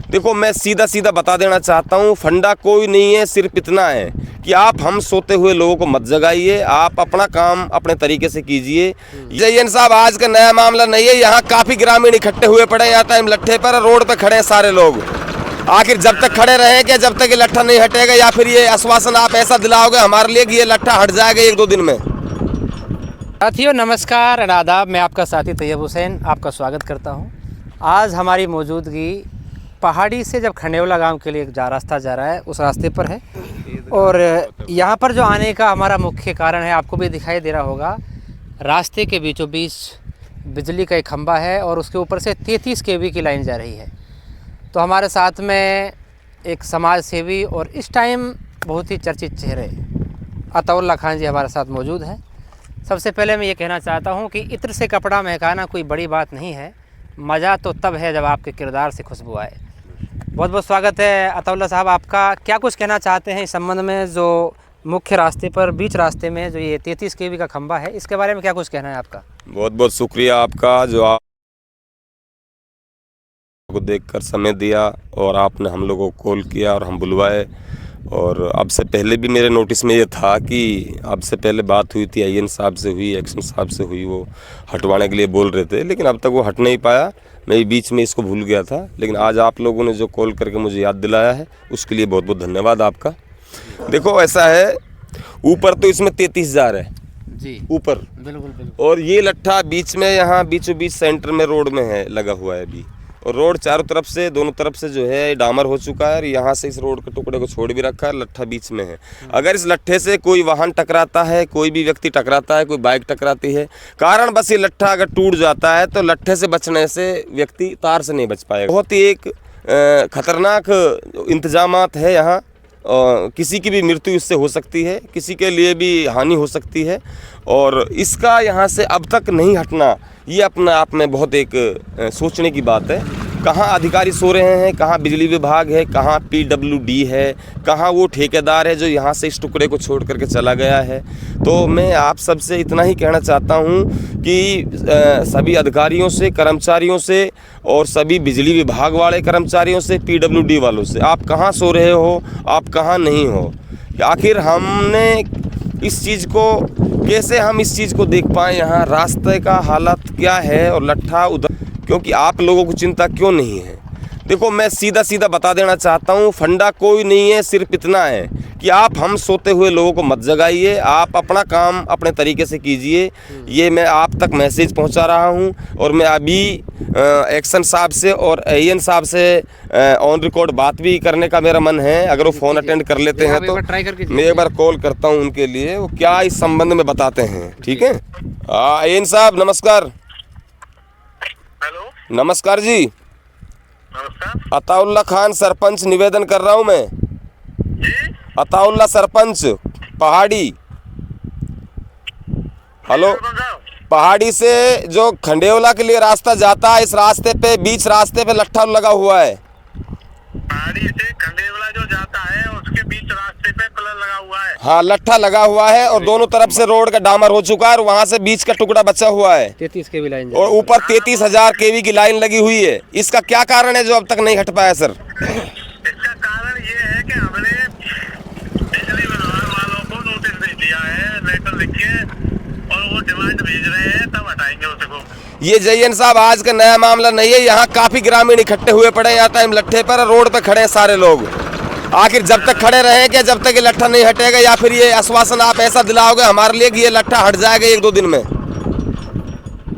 देखो, मैं सीधा सीधा बता देना चाहता हूँ, फंडा कोई नहीं है, सिर्फ इतना है कि आप हम सोते हुए लोगों को मत जगाइए, आप अपना काम अपने तरीके से कीजिए। जयन साहब, आज का नया मामला नहीं है, यहाँ काफ़ी ग्रामीण इकट्ठे हुए पड़े हैं, यहाँ टाइम लट्ठे पर रोड पे खड़े हैं सारे लोग। आखिर जब तक खड़े रहेंगे, जब तक ये लट्ठा नहीं हटेगा, या फिर ये आश्वासन आप ऐसा दिलाओगे हमारे लिए कि ये लट्ठा हट जाएगा 1-2 दिन में? साथियों नमस्कार और आदाब, मैं आपका साथी तैयब हुसैन आपका स्वागत करता हूं। आज हमारी मौजूदगी पहाड़ी से जब खंडेवला गांव के लिए रास्ता जा रहा है, उस रास्ते पर है। और यहां पर जो आने का हमारा मुख्य कारण है, आपको भी दिखाई दे रहा होगा, रास्ते के बीचों बीच बिजली का एक खंभा है और उसके ऊपर से 33 kV की लाइन जा रही है। तो हमारे साथ में एक समाज सेवी और इस टाइम बहुत ही चर्चित चेहरे अताउल्ला खान जी हमारे साथ मौजूद हैं। सबसे पहले मैं ये कहना चाहता हूँ कि इत्र से कपड़ा महकाना कोई बड़ी बात नहीं है, मज़ा तो तब है जब आपके किरदार से खुशबू आए। बहुत बहुत स्वागत है अताउल्ला साहब आपका। क्या कुछ कहना चाहते हैं इस संबंध में, जो मुख्य रास्ते पर बीच रास्ते में जो ये 33 kV का खंभा है, इसके बारे में क्या कुछ कहना है आपका? बहुत बहुत शुक्रिया आपका, जो आप को देखकर समय दिया और आपने हम लोगों को कॉल किया और हम बुलवाए। और अब से पहले भी मेरे नोटिस में ये था कि अब से पहले बात हुई थी, आईएन साहब से हुई, एक्शन साहब से हुई, वो हटवाने के लिए बोल रहे थे, लेकिन अब तक वो हट नहीं पाया। मैं बीच में इसको भूल गया था, लेकिन आज आप लोगों ने जो कॉल करके मुझे याद दिलाया है, उसके लिए बहुत बहुत धन्यवाद आपका। देखो, ऐसा है, ऊपर तो इसमें 33,000 है जी, ऊपर बिल्कुल। और ये लट्ठा बीच में, यहाँ बीचों बीच सेंटर में रोड में है, लगा हुआ है अभी। और रोड चारों तरफ से, दोनों तरफ से जो है डामर हो चुका है, और यहाँ से इस रोड के टुकड़े को छोड़ भी रखा है, लट्ठा बीच में है। अगर इस लट्ठे से कोई वाहन टकराता है, कोई भी व्यक्ति टकराता है, कोई बाइक टकराती है, कारण बस ये लट्ठा अगर टूट जाता है तो लट्ठे से बचने से व्यक्ति तार से नहीं बच पाएगा। बहुत ही एक खतरनाक इंतजामात है यहाँ। किसी की भी मृत्यु इससे हो सकती है, किसी के लिए भी हानि हो सकती है, और इसका यहाँ से अब तक नहीं हटना, ये अपने आप में बहुत एक सोचने की बात है। कहाँ अधिकारी सो रहे हैं, कहाँ बिजली विभाग है, कहाँ PWD है, कहाँ वो ठेकेदार है जो यहाँ से इस टुकड़े को छोड़ करके चला गया है। तो मैं आप सबसे इतना ही कहना चाहता हूँ कि सभी अधिकारियों से, कर्मचारियों से, और सभी बिजली विभाग वाले कर्मचारियों से, PWD वालों से, आप कहाँ सो रहे हो, आप कहाँ नहीं हो। आखिर हमने इस चीज़ को कैसे, हम इस चीज़ को देख पाएँ, यहाँ रास्ते का हालत क्या है और लट्ठा उधर, क्योंकि आप लोगों को चिंता क्यों नहीं है। देखो, मैं सीधा सीधा बता देना चाहता हूँ, फंडा कोई नहीं है, सिर्फ इतना है कि आप हम सोते हुए लोगों को मत जगाइए, आप अपना काम अपने तरीके से कीजिए। ये मैं आप तक मैसेज पहुंचा रहा हूं, और मैं अभी एक्शन साहब से और AN साहब से ऑन रिकॉर्ड बात भी करने का मेरा मन है। अगर वो फ़ोन अटेंड कर लेते हैं तो मैं एक बार कॉल करता हूं उनके लिए, वो क्या इस संबंध में बताते हैं। ठीक है, AN साहब नमस्कार। हेलो, नमस्कार जी। नमस्कार। अताउल्ला खान सरपंच निवेदन कर रहा हूं मैं जी, अताउल्ला सरपंच पहाड़ी। हेलो, पहाड़ी से जो खंडेवला के लिए रास्ता जाता है, इस रास्ते पे, बीच रास्ते पे लट्ठा लगा हुआ है। पहाड़ी से खंडेवला जो जाता है उसके बीच रास्ते पे पिलर लगा हुआ है। हाँ, लट्ठा लगा हुआ है और दोनों तरफ से रोड का डामर हो चुका है, और वहाँ से बीच का टुकड़ा बचा हुआ है। 33 kV लाइन, और ऊपर 33,000 kV की लाइन लगी हुई है। इसका क्या कारण है जो अब तक नहीं हट पाया सर? इसका कारण ये है कि हमने बिजली विभाग वालों को नोटिस दे दिया है, लेटर लिख के, और वो डिमांड भेज रहे हैं, तब हटाएंगे उसको। ये जयन साहब, आज का नया मामला नहीं है, यहाँ काफी ग्रामीण इकट्ठे हुए पड़े हैं, यहाँ टाइम लट्ठे पर रोड पे खड़े हैं सारे लोग। आखिर जब तक खड़े रहेंगे, जब तक ये लट्ठा नहीं हटेगा, या फिर ये आश्वासन आप ऐसा दिलाओगे हमारे लिए कि ये लट्ठा हट जाएगा 1-2 दिन में?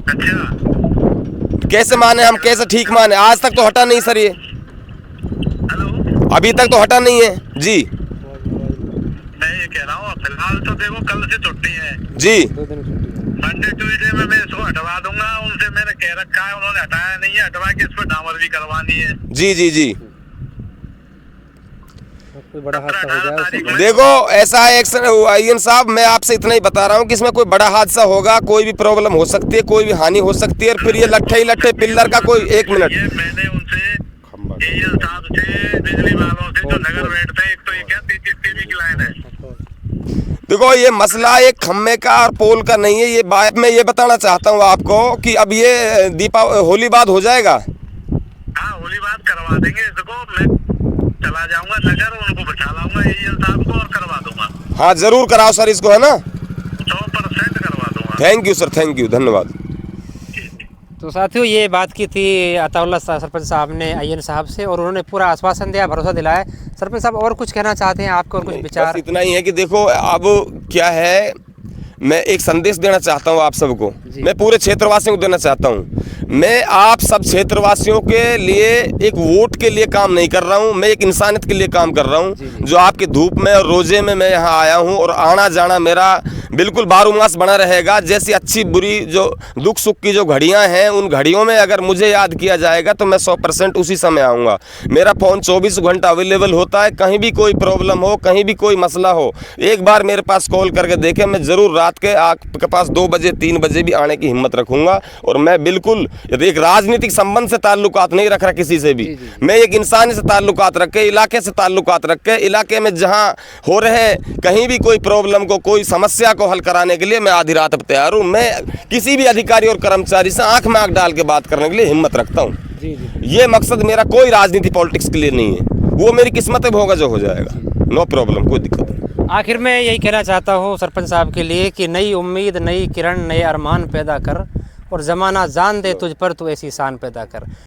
अच्छा, कैसे माने हम, कैसे ठीक माने? आज तक तो हटा नहीं सर, ये हेलो, अभी तक तो हटा नहीं है जी। मैं ये कह रहा हूँ, फिलहाल तो देखो कल से छुट्टी है जी, मंडे ट्यूजडे में मैं इसको हटवा दूंगा। उनसे मैंने कह रखा है, उन्होंने हटाया नहीं है, हटवा के इस पर डामर भी करवानी है। जी जी जी। कोई बड़ा हादसा हो जाए। देखो, ऐसा है एक्शन AN साहब, मैं आपसे इतना ही बता रहा हूँ कि इसमें कोई बड़ा हादसा होगा, कोई भी प्रॉब्लम हो सकती है, कोई भी हानि हो सकती है, और फिर ये लट्ठे ही लट्ठे पिल्लर का कोई, एक मिनट, ये मैंने उनसे, AN साहब से, बिजली वालों से जो नगर बैठते हैं, एक तो ये क्या 33 kV की लाइन है। देखो, ये मसला एक खम्मे का और पोल का नहीं है। ये बात मैं ये बताना चाहता हूँ आपको कि अब ये होली बाद हो जाएगा। हाँ, होली बाद करवा देंगे इसको। नगर उनको बिठा लाऊंगा एएन साहब को और करवा दूंगा। हाँ ज़रूर कराओ सर इसको, है ना। 100% करवा दूंगा। Thank you sir, thank you, धन्यवाद। तो साथियों ये बात की थी अताउल्लाह सरपंच साहब ने आईएन साहब से, और उन्होंने पूरा आश्वासन दिया, भरोसा दिलाया। सरपंच साहब और कुछ कहना चाहते हैं आपको, और कुछ विचार? बस इतना ही है कि देखो अब क्या है, मैं एक संदेश देना चाहता हूँ आप सबको, मैं पूरे क्षेत्रवासियों को देना चाहता हूँ। मैं आप सब क्षेत्रवासियों के लिए एक वोट के लिए काम नहीं कर रहा हूँ, मैं एक इंसानियत के लिए काम कर रहा हूँ। जो आपकी धूप में और रोजे में मैं यहाँ आया हूँ, और आना जाना मेरा बिल्कुल बारूमास बना रहेगा। जैसी अच्छी बुरी जो दुख सुख की जो घड़ियाँ हैं, उन घड़ियों में अगर मुझे याद किया जाएगा तो मैं 100% उसी समय आऊँगा। मेरा फ़ोन 24 घंटा अवेलेबल होता है, कहीं भी कोई प्रॉब्लम हो, कहीं भी कोई मसला हो, एक बार मेरे पास कॉल करके देखें, मैं ज़रूर रात के आपके पास 2 बजे 3 बजे भी आने की हिम्मत रखूँगा। और मैं बिल्कुल एक राजनीतिक संबंध से ताल्लुकात नहीं रख रहा किसी से भी, मैं एक इंसानी से ताल्लुकात रख के, इलाके से ताल्लुकात रख के, इलाके में जहाँ हो रहे कहीं भी कोई प्रॉब्लम को, कोई समस्या को हल कराने के लिए मैं आधी रात पर तैयार हूँ। मैं किसी भी अधिकारी और कर्मचारी से आंख में आंख डाल के बात करने के लिए हिम्मत रखता हूँ। ये मकसद मेरा कोई राजनीति पॉलिटिक्स के लिए नहीं है, वो मेरी किस्मत में होगा जो हो जाएगा, नो प्रॉब्लम, कोई दिक्कत नहीं। आखिर में यही कहना चाहता हूँ सरपंच साहब के लिए कि नई उम्मीद, नई किरण, नए अरमान पैदा कर, और ज़माना जान दे तुझ पर, तो ऐसी शान पैदा कर।